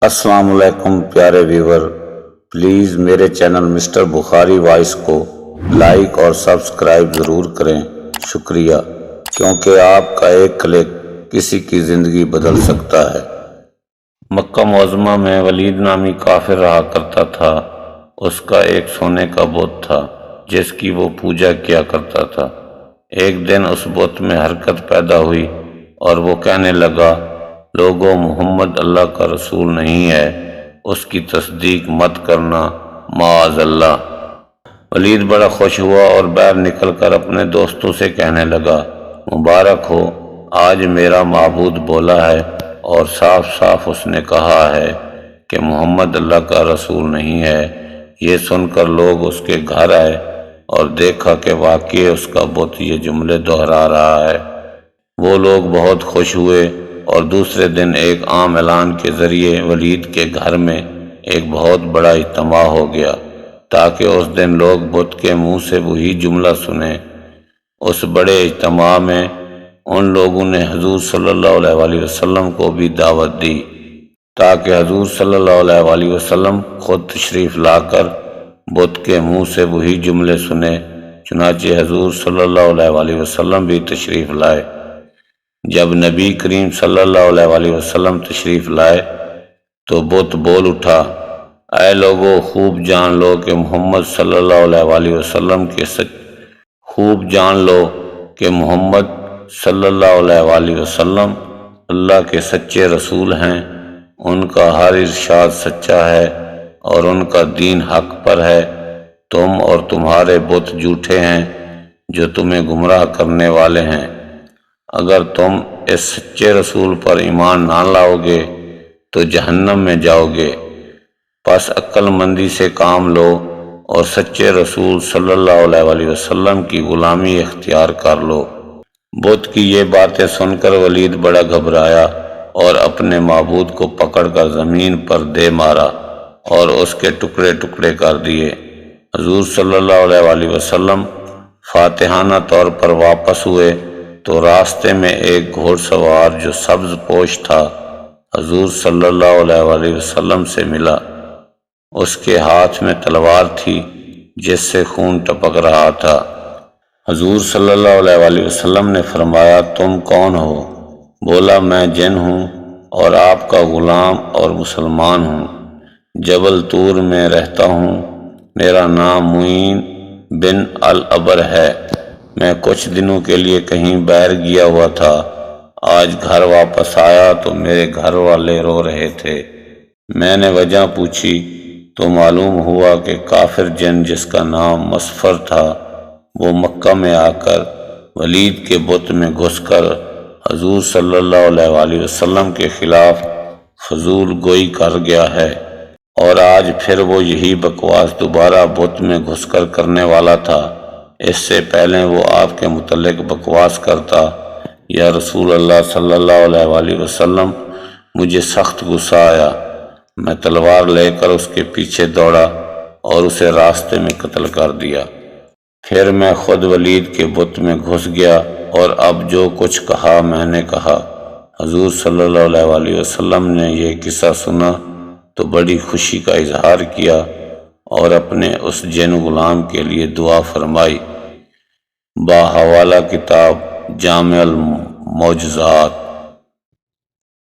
السلام علیکم پیارے ویور، پلیز میرے چینل مسٹر بخاری وائس کو لائک اور سبسکرائب ضرور کریں، شکریہ، کیونکہ آپ کا ایک کلک کسی کی زندگی بدل سکتا ہے۔ مکہ معظمہ میں ولید نامی کافر رہا کرتا تھا۔ اس کا ایک سونے کا بت تھا جس کی وہ پوجا کیا کرتا تھا۔ ایک دن اس بت میں حرکت پیدا ہوئی اور وہ کہنے لگا، لوگوں، محمد اللہ کا رسول نہیں ہے، اس کی تصدیق مت کرنا، معاذ اللہ۔ ولید بڑا خوش ہوا اور باہر نکل کر اپنے دوستوں سے کہنے لگا، مبارک ہو، آج میرا معبود بولا ہے اور صاف صاف اس نے کہا ہے کہ محمد اللہ کا رسول نہیں ہے۔ یہ سن کر لوگ اس کے گھر آئے اور دیکھا کہ واقعی اس کا بت یہ جملے دہرا رہا ہے۔ وہ لوگ بہت خوش ہوئے اور دوسرے دن ایک عام اعلان کے ذریعے ولید کے گھر میں ایک بہت بڑا اجتماع ہو گیا تاکہ اس دن لوگ بت کے منہ سے وہی جملہ سنیں۔ اس بڑے اجتماع میں ان لوگوں نے حضور صلی اللہ علیہ وسلم کو بھی دعوت دی تاکہ حضور صلی اللہ علیہ وسلم خود تشریف لا کر بت کے منہ سے وہی جملے سنیں۔ چنانچہ حضور صلی اللہ علیہ وسلم بھی تشریف لائے۔ جب نبی کریم صلی اللہ علیہ وسلم تشریف لائے تو بت بول اٹھا، اے لوگو، خوب جان لو کہ محمد صلی اللہ علیہ وسلم اللہ کے سچے رسول ہیں۔ ان کا ہر ارشاد سچا ہے اور ان کا دین حق پر ہے۔ تم اور تمہارے بت جھوٹے ہیں جو تمہیں گمراہ کرنے والے ہیں۔ اگر تم اس سچے رسول پر ایمان نہ لاؤ گے تو جہنم میں جاؤ گے، پس عقل مندی سے کام لو اور سچے رسول صلی اللہ علیہ وسلم کی غلامی اختیار کر لو۔ بت کی یہ باتیں سن کر ولید بڑا گھبرایا اور اپنے معبود کو پکڑ کر زمین پر دے مارا اور اس کے ٹکڑے ٹکڑے کر دیے۔ حضور صلی اللہ علیہ وسلم فاتحانہ طور پر واپس ہوئے تو راستے میں ایک گھوڑ سوار جو سبز پوش تھا حضور صلی اللہ علیہ وسلم سے ملا۔ اس کے ہاتھ میں تلوار تھی جس سے خون ٹپک رہا تھا۔ حضور صلی اللہ علیہ وسلم نے فرمایا، تم کون ہو؟ بولا، میں جن ہوں اور آپ کا غلام اور مسلمان ہوں، جبل طور میں رہتا ہوں، میرا نام معین بن العبر ہے۔ میں کچھ دنوں کے لیے کہیں باہر گیا ہوا تھا، آج گھر واپس آیا تو میرے گھر والے رو رہے تھے۔ میں نے وجہ پوچھی تو معلوم ہوا کہ کافر جن جس کا نام مسفر تھا وہ مکہ میں آ کر ولید کے بت میں گھس کر حضور صلی اللہ علیہ وسلم کے خلاف فضول گوئی کر گیا ہے، اور آج پھر وہ یہی بکواس دوبارہ بت میں گھس کر کرنے والا تھا۔ اس سے پہلے وہ آپ کے متعلق بکواس کرتا، یا رسول اللہ صلی اللہ علیہ وسلم، مجھے سخت غصہ آیا، میں تلوار لے کر اس کے پیچھے دوڑا اور اسے راستے میں قتل کر دیا۔ پھر میں خود ولید کے بت میں گھس گیا اور اب جو کچھ کہا میں نے کہا۔ حضور صلی اللہ علیہ وسلم نے یہ قصہ سنا تو بڑی خوشی کا اظہار کیا اور اپنے اس جن غلام کے لیے دعا فرمائی۔ باحوالہ کتاب جامع المعجزات۔